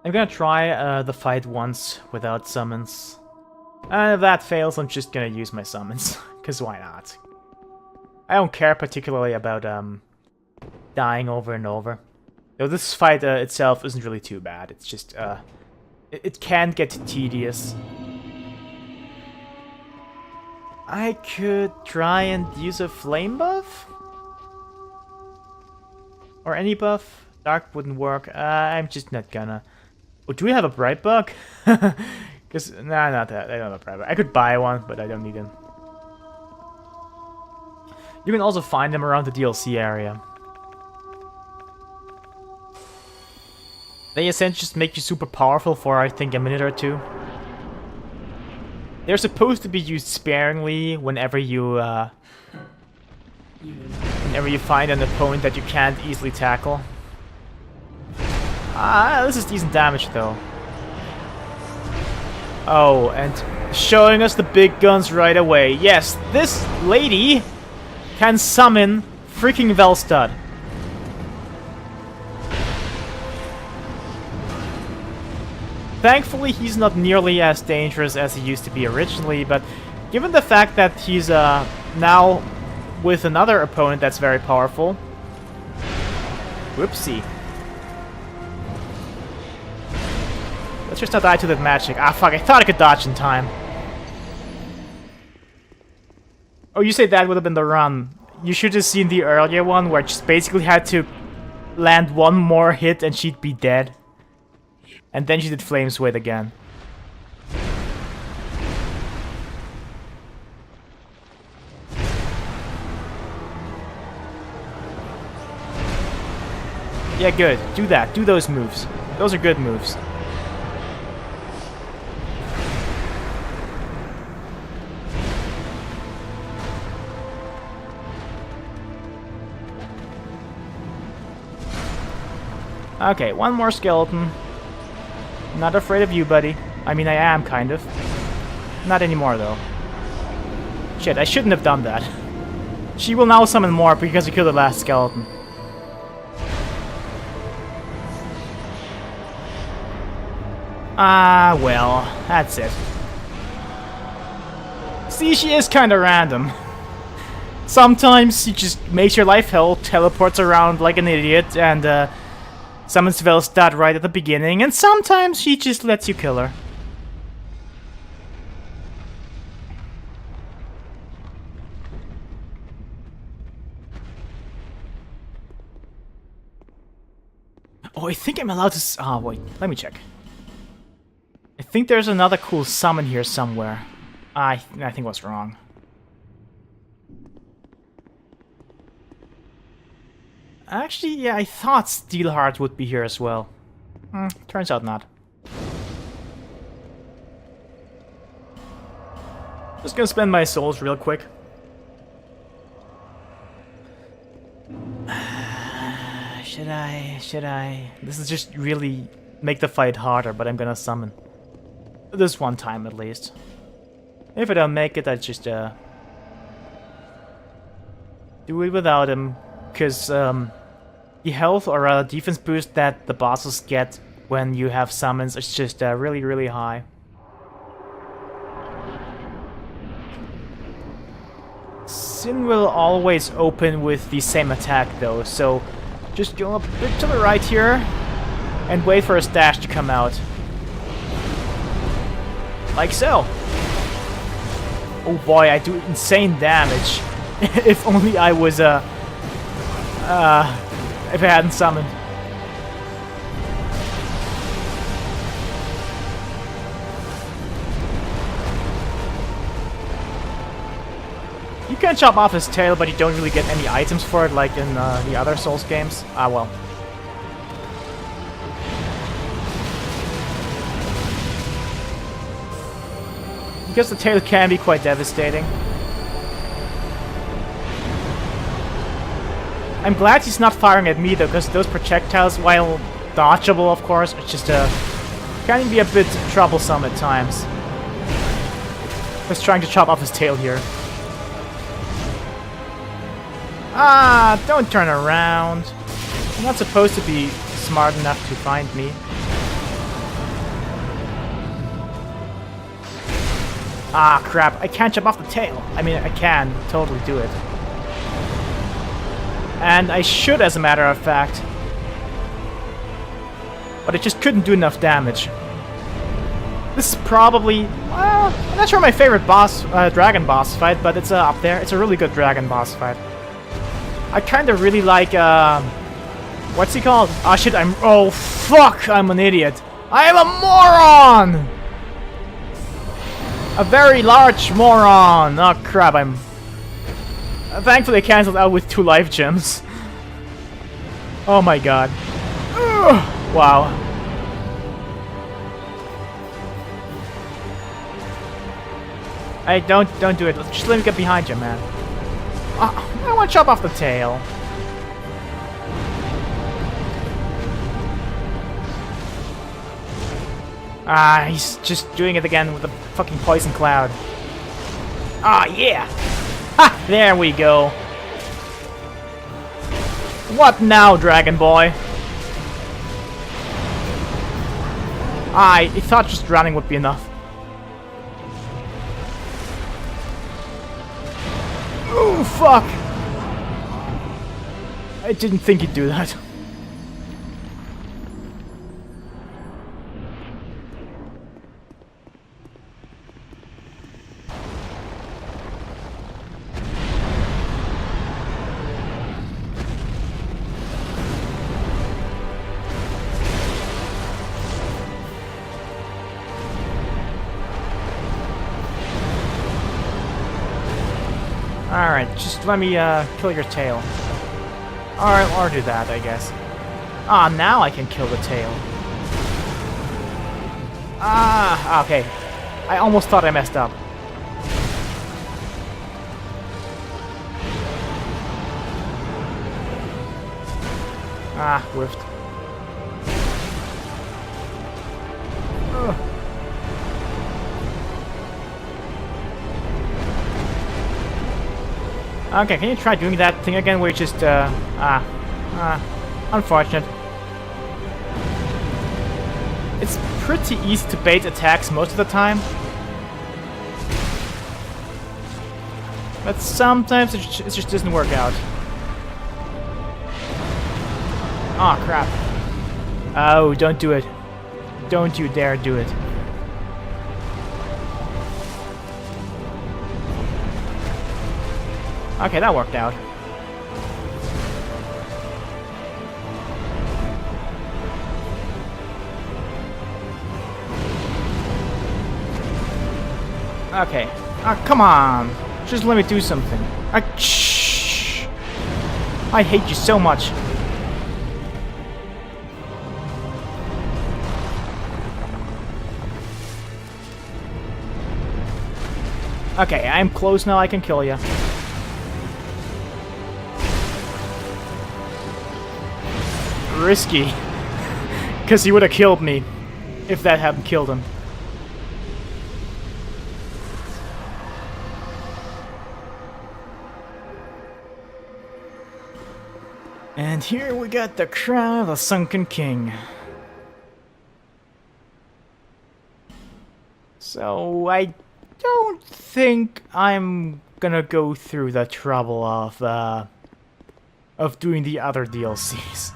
I'm gonna try the fight once without summons. And if that fails, I'm just gonna use my summons. Because why not? I don't care particularly about dying over and over. Though this fight itself isn't really too bad. It's just, it can get tedious. I could try and use a flame buff? Or any buff? Dark wouldn't work. I'm just not gonna. Oh, do we have a bright bug? Because, nah, not that. I don't have a bright bug. I could buy one, but I don't need them. You can also find them around the DLC area. They essentially just make you super powerful for, I think, a minute or two. They're supposed to be used sparingly whenever you find an opponent that you can't easily tackle. This is decent damage though. Oh, and showing us the big guns right away. Yes, this lady can summon freaking Velstad. Thankfully, he's not nearly as dangerous as he used to be originally, but given the fact that he's now with another opponent that's very powerful... Whoopsie. Let's just not die to the magic. Ah, fuck, I thought I could dodge in time. Oh, you say that would have been the run. You should have seen the earlier one, where I just basically had to land one more hit and she'd be dead. And then she did Flame Sway again. Yeah, good. Do that. Do those moves. Those are good moves. Okay, one more skeleton. Not afraid of you, buddy. I mean, I am, kind of. Not anymore, though. Shit, I shouldn't have done that. She will now summon more because I killed the last skeleton. Ah, well, that's it. See, she is kind of random. Sometimes she just makes your life hell, teleports around like an idiot, and summons Velstad right at the beginning, and sometimes she just lets you kill her. Oh, I think I'm allowed to... Oh, wait. Let me check. I think there's another cool summon here somewhere. I think what's wrong. Actually, yeah, I thought Steelheart would be here as well. Turns out not. Just gonna spend my souls real quick. Should I? This is just really make the fight harder, but I'm gonna summon. This one time at least. If I don't make it, I just do it without him. Because the health or rather defense boost that the bosses get when you have summons is just really, really high. Sin will always open with the same attack though, so just go a bit to the right here and wait for a stash to come out. Like so. Oh boy, I do insane damage. If only I was if I hadn't summoned. You can chop off his tail, but you don't really get any items for it like in the other Souls games. Ah, well. Because the tail can be quite devastating. I'm glad he's not firing at me though, because those projectiles, while dodgeable of course, it's just can be a bit troublesome at times. Just trying to chop off his tail here. Ah, don't turn around. You're not supposed to be smart enough to find me. Ah, crap. I can't jump off the tail. I mean, I can totally do it. And I should, as a matter of fact. But it just couldn't do enough damage. This is probably... well, I'm not sure my favorite boss, dragon boss fight, but it's up there. It's a really good dragon boss fight. I kind of really like... what's he called? Ah, shit, oh, fuck! I'm an idiot. I am a moron! A very large moron! Oh, crap, I'm... thankfully, I cancelled out with 2 life gems. Oh my god. Ugh. Wow. Hey, don't do it. Just let me get behind you, man. I want to chop off the tail. Ah, he's just doing it again with the fucking poison cloud. Ah, yeah! Ha! There we go. What now, Dragon Boy? I thought just drowning would be enough. Oh, fuck! I didn't think he'd do that. Alright, just let me kill your tail. Alright, or do that, I guess. Ah, now I can kill the tail. Ah, okay. I almost thought I messed up. Ah, whiffed. Ugh. Okay, can you try doing that thing again where you just, unfortunate. It's pretty easy to bait attacks most of the time. But sometimes it just doesn't work out. Aw, crap. Oh, don't do it. Don't you dare do it. Okay, that worked out. Okay. Come on. Just let me do something. Shh. I hate you so much. Okay, I'm close now. I can kill you. Risky. Because he would have killed me if that hadn't killed him. And here we got the crown of the Sunken King. So I don't think I'm gonna go through the trouble of doing the other DLCs.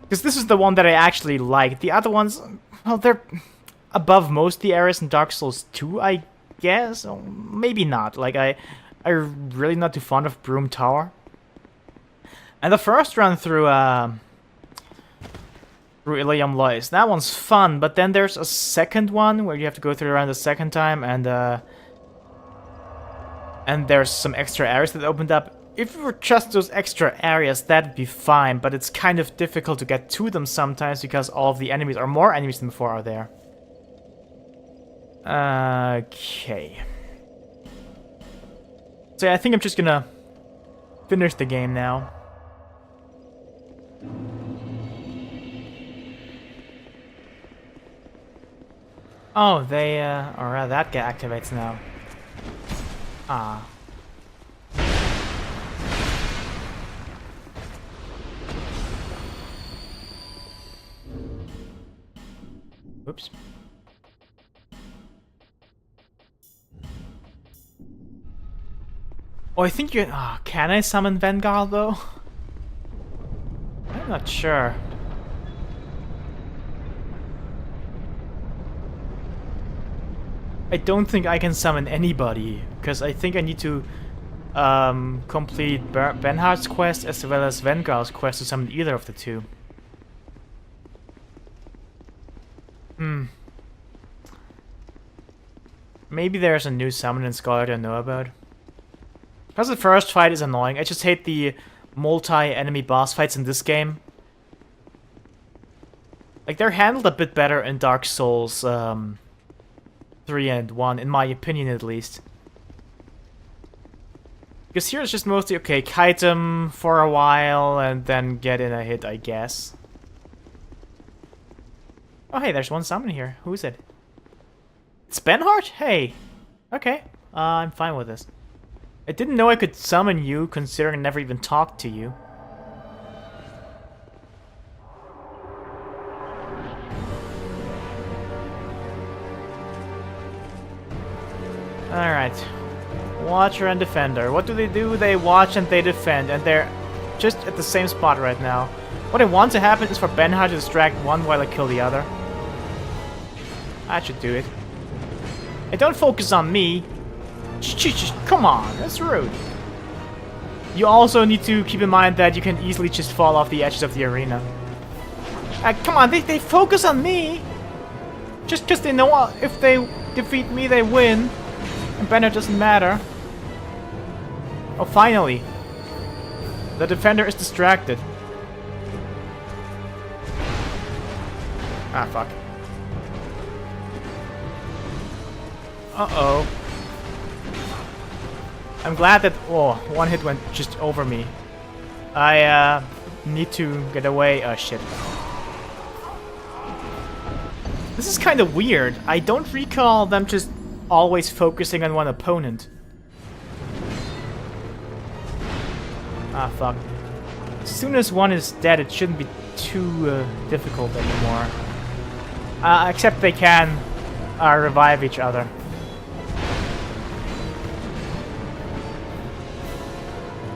Because this is the one that I actually liked. The other ones, well, they're above most of the areas in Dark Souls 2, I guess. Or maybe not. Like, I'm really not too fond of Broom Tower. And the first run through Ilium Lois, that one's fun, but then there's a second one where you have to go through around the second time, and there's some extra areas that opened up. If it were just those extra areas, that'd be fine, but it's kind of difficult to get to them sometimes because all of the enemies, or more enemies than before, are there. Okay. So yeah, I think I'm just gonna finish the game now. Oh, they, or that guy activates now. Ah. Oops. Oh, I think you... Oh, can I summon Vanguard, though? I'm not sure. I don't think I can summon anybody, because I think I need to complete Benhard's quest as well as Vanguard's quest to summon either of the two. Maybe there's a new summon in Scholar I don't know about. Because the first fight is annoying. I just hate the multi-enemy boss fights in this game. Like, they're handled a bit better in Dark Souls 3 and 1, in my opinion at least. Because here it's just mostly, okay, kite him for a while and then get in a hit, I guess. Oh, hey, there's one summon here. Who is it? It's Benhard? Hey. Okay. I'm fine with this. I didn't know I could summon you, considering I never even talked to you. Alright. Watcher and Defender. What do? They watch and they defend, and they're just at the same spot right now. What I want to happen is for Benhard to distract one while I kill the other. That should do it. Hey, don't focus on me. Come on, that's rude. You also need to keep in mind that you can easily just fall off the edges of the arena. Come on, they focus on me. Just because they know if they defeat me, they win. And Benhard doesn't matter. Oh, finally. The defender is distracted. Ah, fuck. Uh-oh. I'm glad that... Oh, one hit went just over me. I, need to get away. Oh, shit. This is kind of weird. I don't recall them just always focusing on one opponent. Ah, fuck. As soon as one is dead, it shouldn't be too difficult anymore. Except they can revive each other.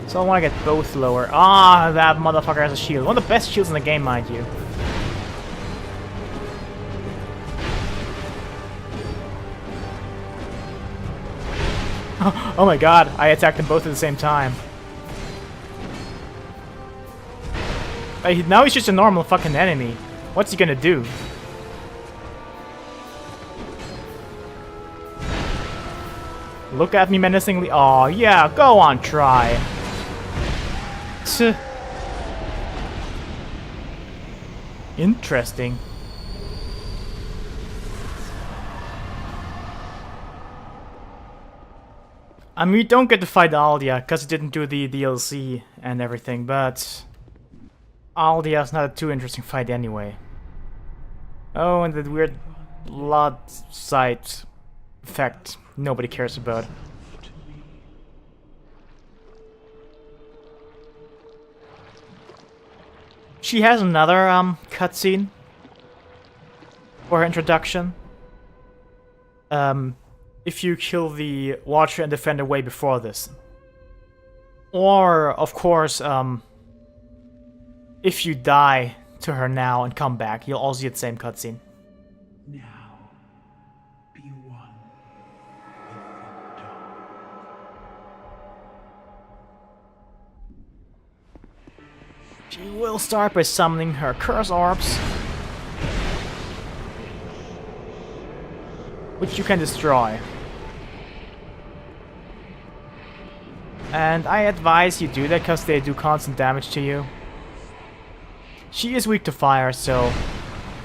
So I want to get both lower. Ah, that motherfucker has a shield. One of the best shields in the game, mind you. Oh my god, I attacked them both at the same time. Now he's just a normal fucking enemy. What's he gonna do? Look at me menacingly. Oh yeah, go on, try. Interesting. I mean, we don't get to fight Aldia, because it didn't do the DLC and everything, but... Aldia's not a too interesting fight anyway. Oh, and the weird blood sight effect nobody cares about. She has another cutscene for her introduction. If you kill the Watcher and Defender way before this. Or, of course, if you die to her now and come back, you'll also get the same cutscene. Now, be one with the dawn. She will start by summoning her curse orbs, which you can destroy. And I advise you do that because they do constant damage to you. She is weak to fire, so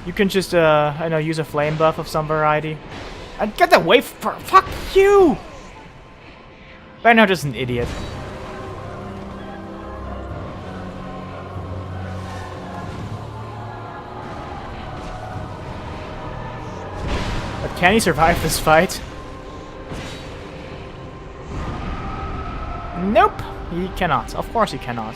you can just, I know, use a flame buff of some variety. And get away from... Fuck you! Bernard is an idiot. But can he survive this fight? Nope, he cannot. Of course he cannot.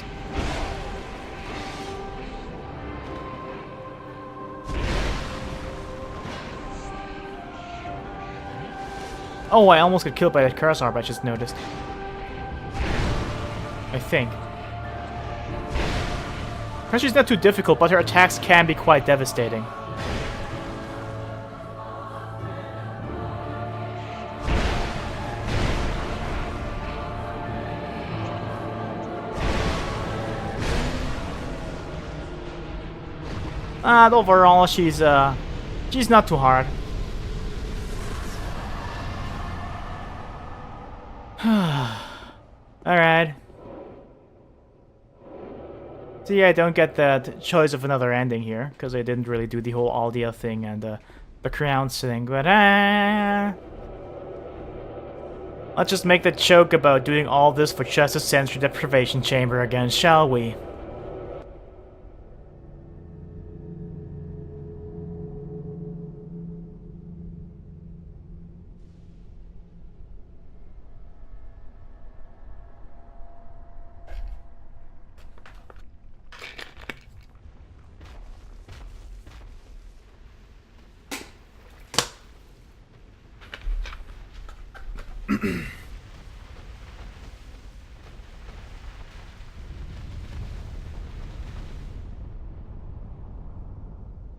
Oh, I almost got killed by that curse orb, I just noticed. I think. She's not too difficult, but her attacks can be quite devastating. And overall, she's not too hard. Alright. So yeah, I don't get the choice of another ending here, because I didn't really do the whole Aldia thing and the crowns thing, but let's just make the joke about doing all this for just a sensory deprivation chamber again, shall we?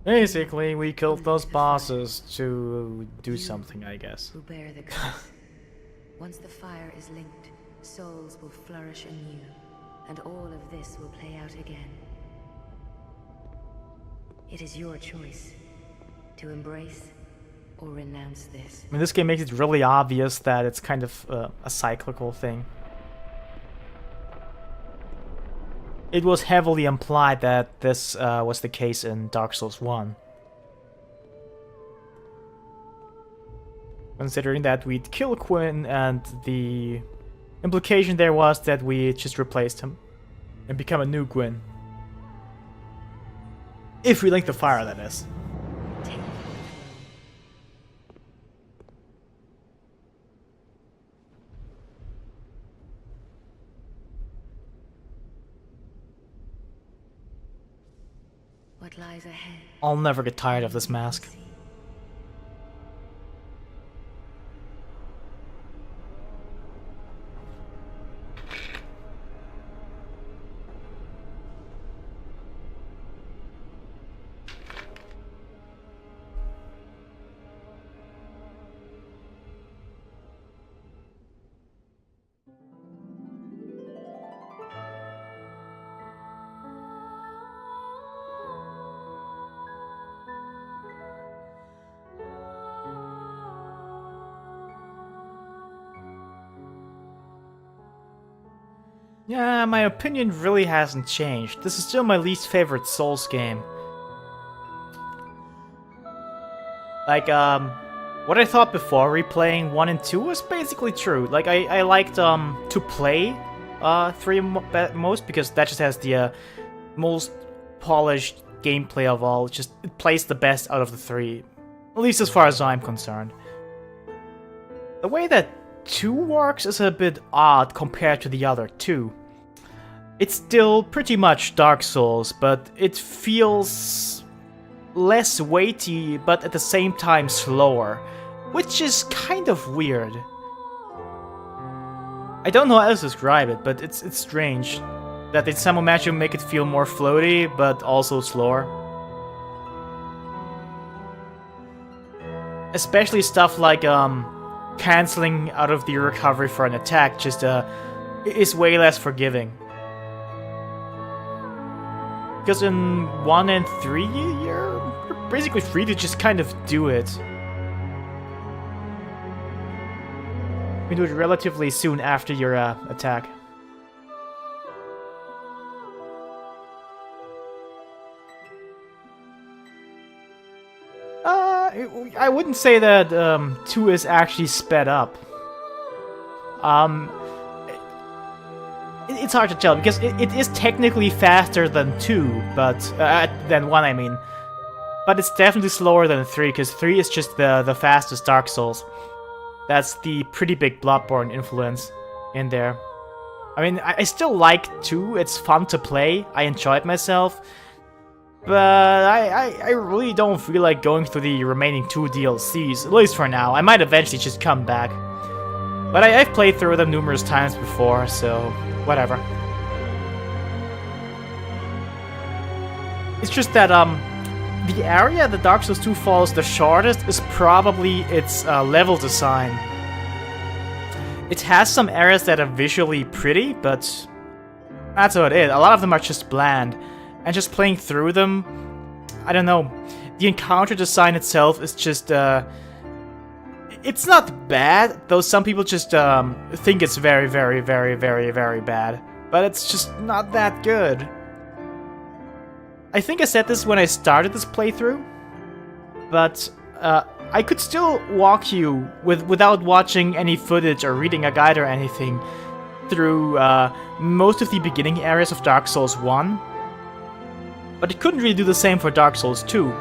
Basically, we killed those bosses to do something, I guess. Who bear the curse. Once the fire is linked, souls will flourish anew, and all of this will play out again. It is your choice to embrace or renounce this. I mean, this game makes it really obvious that it's kind of a cyclical thing. It was heavily implied that this was the case in Dark Souls 1. Considering that we'd kill Quinn, and the implication there was that we just replaced him and become a new Gwyn. If we link the fire, that is. What lies ahead? I'll never get tired of this mask. Yeah, my opinion really hasn't changed. This is still my least favorite Souls game. Like, what I thought before replaying 1 and 2 was basically true. Like, I liked, to play, 3 most, because that just has the, most polished gameplay of all. It plays the best out of the 3. At least as far as I'm concerned. The way that 2 works is a bit odd compared to the other 2. It's still pretty much Dark Souls, but it feels less weighty, but at the same time slower, which is kind of weird. I don't know how else to describe it, but it's strange that in some match you make it feel more floaty, but also slower. Especially stuff like canceling out of the recovery for an attack just is way less forgiving. Because in 1 and 3, you're basically free to just kind of do it. You can do it relatively soon after your attack. I wouldn't say that 2 is actually sped up. It's hard to tell because it is technically faster than 2, but than 1, I mean. But it's definitely slower than 3 because 3 is just the fastest Dark Souls. That's the pretty big Bloodborne influence in there. I mean, I still like 2. It's fun to play. I enjoyed myself. But I really don't feel like going through the remaining 2 DLCs, at least for now. I might eventually just come back. But I've played through them numerous times before, so whatever. It's just that the area that Dark Souls 2 falls the shortest is probably its level design. It has some areas that are visually pretty, but that's about it. A lot of them are just bland. And just playing through them, I don't know. The encounter design itself is just, it's not bad, though some people just think it's very, very, very, very, very bad. But it's just not that good. I think I said this when I started this playthrough, but I could still walk you without watching any footage or reading a guide or anything through most of the beginning areas of Dark Souls 1, but it couldn't really do the same for Dark Souls 2,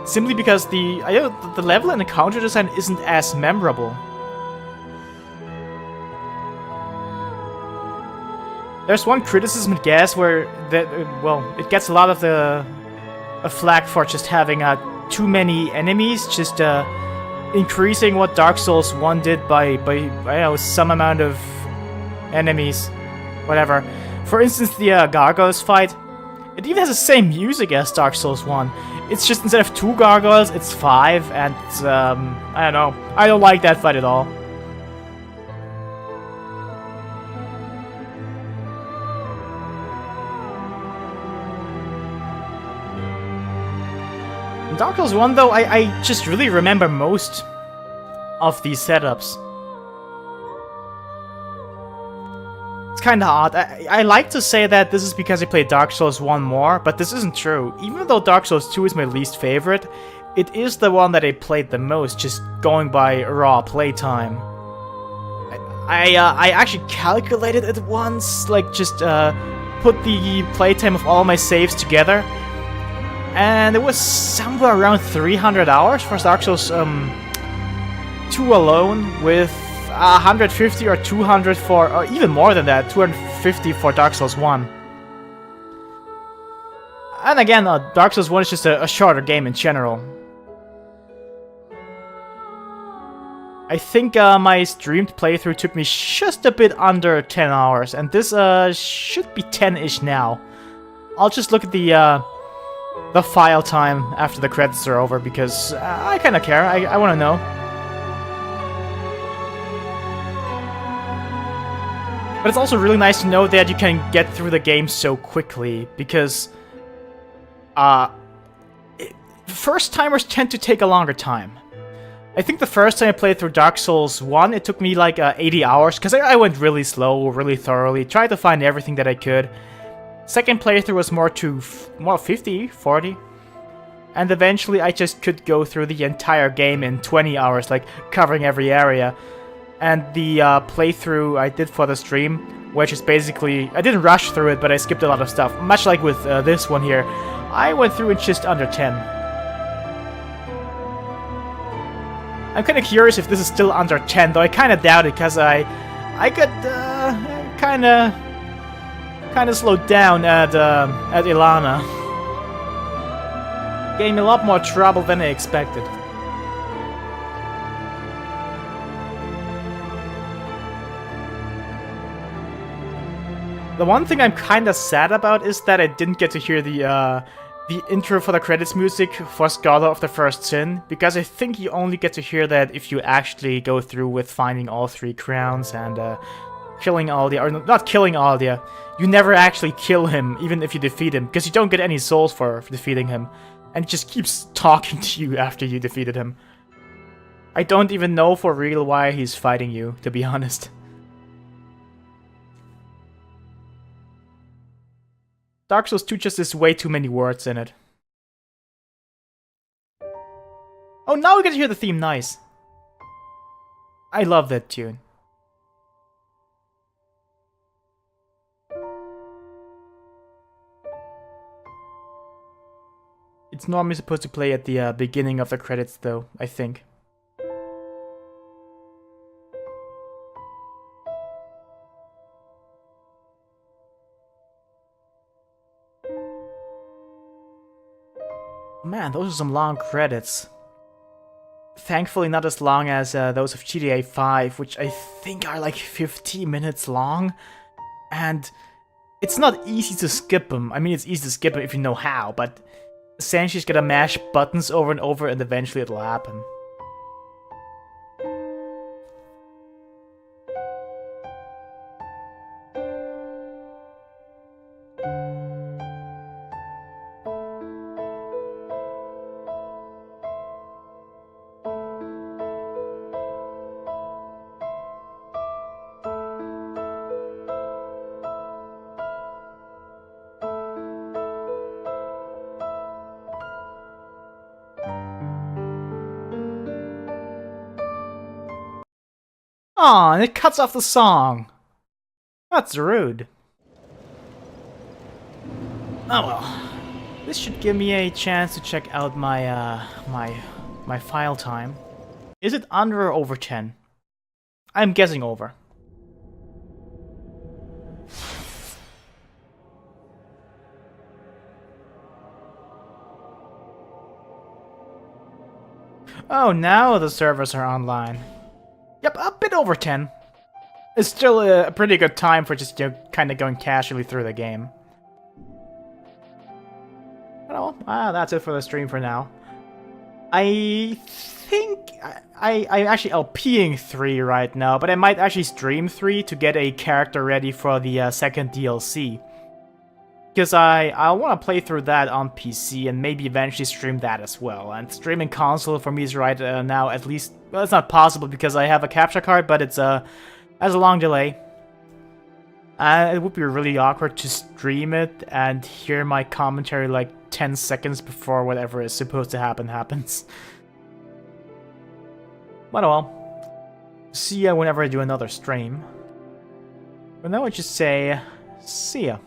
simply because the level and encounter design isn't as memorable. There's one criticism it gets where it gets a lot of the flack for just having too many enemies, just increasing what Dark Souls 1 did by I don't know, some amount of enemies, whatever. For instance, the gargoyles fight, it even has the same music as Dark Souls 1. It's just instead of 2 gargoyles, it's 5, and I don't know. I don't like that fight at all. In Dark Souls 1, though, I just really remember most of these setups. It's kinda odd. I like to say that this is because I played Dark Souls 1 more, but this isn't true. Even though Dark Souls 2 is my least favorite, it is the one that I played the most, just going by raw playtime. I actually calculated it once, like just put the playtime of all my saves together, and it was somewhere around 300 hours for Dark Souls 2 alone, with 150 or 200 for, or even more than that, 250 for Dark Souls 1. And again, Dark Souls 1 is just a shorter game in general. I think my streamed playthrough took me just a bit under 10 hours, and this should be 10-ish now. I'll just look at the file time after the credits are over, because I kinda care, I wanna know. But it's also really nice to know that you can get through the game so quickly, because first-timers tend to take a longer time. I think the first time I played through Dark Souls 1, it took me like 80 hours, because I went really slow, really thoroughly, tried to find everything that I could. Second playthrough was more 50, 40. And eventually I just could go through the entire game in 20 hours, like covering every area. And the playthrough I did for the stream, which is basically, I didn't rush through it, but I skipped a lot of stuff. Much like with this one here, I went through it just under 10. I'm kind of curious if this is still under 10, though I kind of doubt it, because I got kind of slowed down at Ilana. Gave me a lot more trouble than I expected. The one thing I'm kind of sad about is that I didn't get to hear the intro for the credits music for Scholar of the First Sin, because I think you only get to hear that if you actually go through with finding all 3 crowns and killing Aldia, or not killing Aldia. You never actually kill him, even if you defeat him, because you don't get any souls for defeating him, and he just keeps talking to you after you defeated him. I don't even know for real why he's fighting you, to be honest. Dark Souls 2 just has way too many words in it. Oh, now we get to hear the theme, nice. I love that tune. It's normally supposed to play at the beginning of the credits though, I think. Man, those are some long credits. Thankfully not as long as those of GTA 5, which I think are like 15 minutes long. And It's not easy to skip them. I mean, it's easy to skip them if you know how, but essentially just gotta mash buttons over and over and eventually it'll happen. Aw, and it cuts off the song. That's rude. Oh well. This should give me a chance to check out my my file time. Is it under or over 10? I'm guessing over. Oh, now the servers are online. Yep, a bit over 10. It's still a pretty good time for just, you know, kind of going casually through the game. Well, that's it for the stream for now. I think I'm actually LPing 3 right now, but I might actually stream 3 to get a character ready for the second DLC. Because I want to play through that on PC and maybe eventually stream that as well. And streaming console for me is right now at least... Well, it's not possible because I have a capture card, but it's has a long delay. It would be really awkward to stream it and hear my commentary like 10 seconds before whatever is supposed to happen happens. But well, see ya whenever I do another stream. For now I just say, see ya.